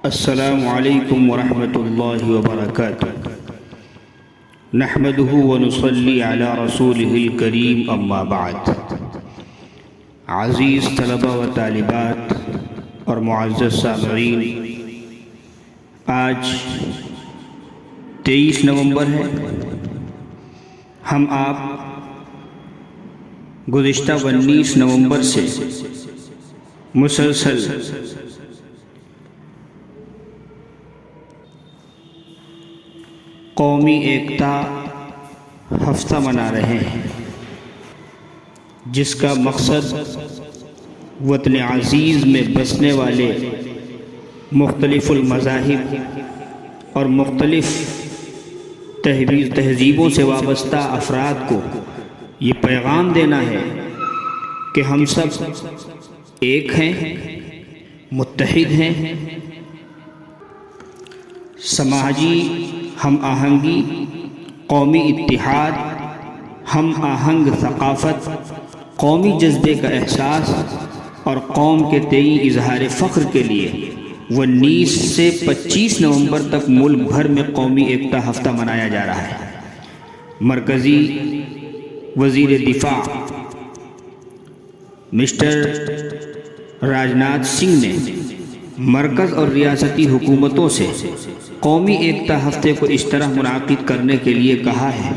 السلام علیکم ورحمۃ اللہ وبرکاتہ۔ نحمده ونصلی علی رسولہ الکریم، اما بعد۔ عزیز طلبہ و طالبات اور معزز سامعین، آج 23 نومبر ہے۔ ہم آپ گزشتہ 19 نومبر سے مسلسل قومی ایکتا ہفتہ منا رہے ہیں، جس کا مقصد وطن عزیز میں بسنے والے مختلف المذاہب اور مختلف تہذیبوں سے وابستہ افراد کو یہ پیغام دینا ہے کہ ہم سب ایک ہیں، متحد ہیں، سماجی ہم آہنگی، قومی اتحاد، ہم آہنگ ثقافت، قومی جذبے کا احساس اور قوم کے تئیں اظہار فخر کے لیے 19 سے 25 نومبر تک ملک بھر میں قومی ایکتا ہفتہ منایا جا رہا ہے۔ مرکزی وزیر دفاع مسٹر راجناتھ سنگھ نے مرکز اور ریاستی حکومتوں سے قومی ایکتا ہفتے کو اس طرح منعقد کرنے کے لیے کہا ہے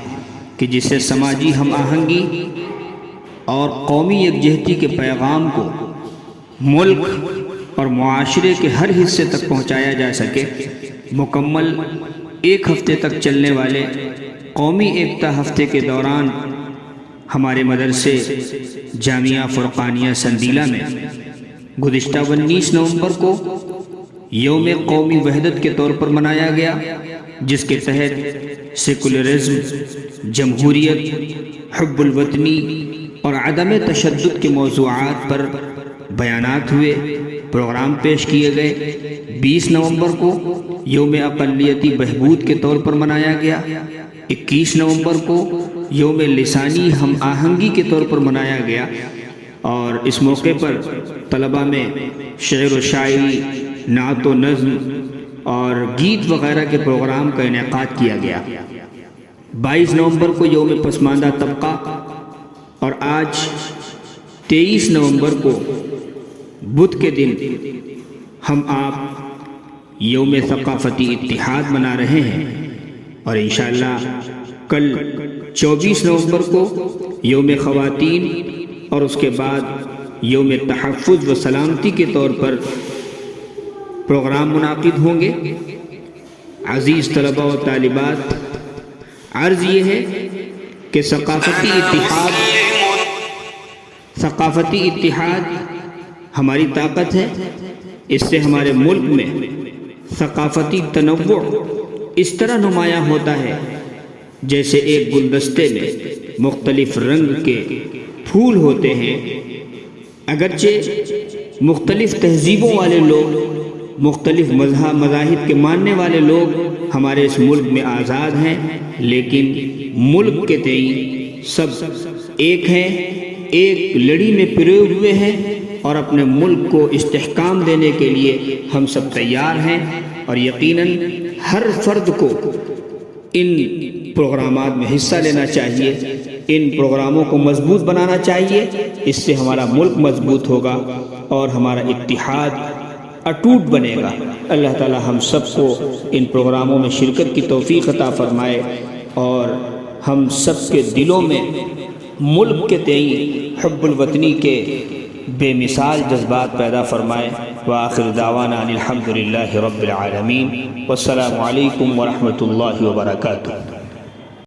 کہ جس سے سماجی ہم آہنگی اور قومی یکجہتی کے پیغام کو ملک اور معاشرے کے ہر حصے تک پہنچایا جا سکے۔ مکمل ایک ہفتے تک چلنے والے قومی ایکتا ہفتے کے دوران ہمارے مدرسے جامعہ فرقانیہ سندیلہ میں گزشتہ 19 نومبر کو یوم قومی وحدت کے طور پر منایا گیا، جس کے تحت سیکولرزم، جمہوریت، حب الوطنی اور عدم تشدد کے موضوعات پر بیانات ہوئے، پروگرام پیش کیے گئے۔ 20 نومبر کو یوم اقلیتی بہبود کے طور پر منایا گیا۔ 21 نومبر کو یوم لسانی ہم آہنگی کے طور پر منایا گیا، اور اس موقع پر طلبہ میں شعر و شاعری، نعت و نظم اور گیت وغیرہ کے پروگرام کا انعقاد کیا گیا۔ 22 نومبر کو یوم پسماندہ طبقہ اور آج 23 نومبر کو بدھ کے دن ہم آپ یوم ثقافتی اتحاد منا رہے ہیں، اور انشاءاللہ کل 24 نومبر کو یوم خواتین اور اس کے بعد یوم تحفظ و سلامتی کے طور پر پروگرام منعقد ہوں گے۔ عزیز طلبہ و طالبات، عرض یہ ہے کہ ثقافتی اتحاد ہماری طاقت ہے۔ اس سے ہمارے ملک میں ثقافتی تنوع اس طرح نمایاں ہوتا ہے جیسے ایک گلدستے میں مختلف رنگ کے پھول ہوتے ہیں۔ اگرچہ مختلف تہذیبوں والے لوگ، مختلف مذاہب کے ماننے والے لوگ ہمارے اس ملک میں آزاد ہیں، لیکن ملک کے تئیں سب ایک ہیں، ایک لڑی میں پروئے ہوئے ہیں، اور اپنے ملک کو استحکام دینے کے لیے ہم سب تیار ہیں۔ اور یقیناً ہر فرد کو ان پروگرامات میں حصہ لینا چاہیے، ان پروگراموں کو مضبوط بنانا چاہیے۔ اس سے ہمارا ملک مضبوط ہوگا اور ہمارا اتحاد اٹوٹ بنے گا۔ اللہ تعالی ہم سب کو ان پروگراموں میں شرکت کی توفیق عطا فرمائے، اور ہم سب کے دلوں میں ملک کے تئیں حب الوطنی کے بے مثال جذبات پیدا فرمائے۔ وآخر دعوانا الحمد للہ رب العالمین، والسلام علیکم ورحمۃ اللہ وبرکاتہ۔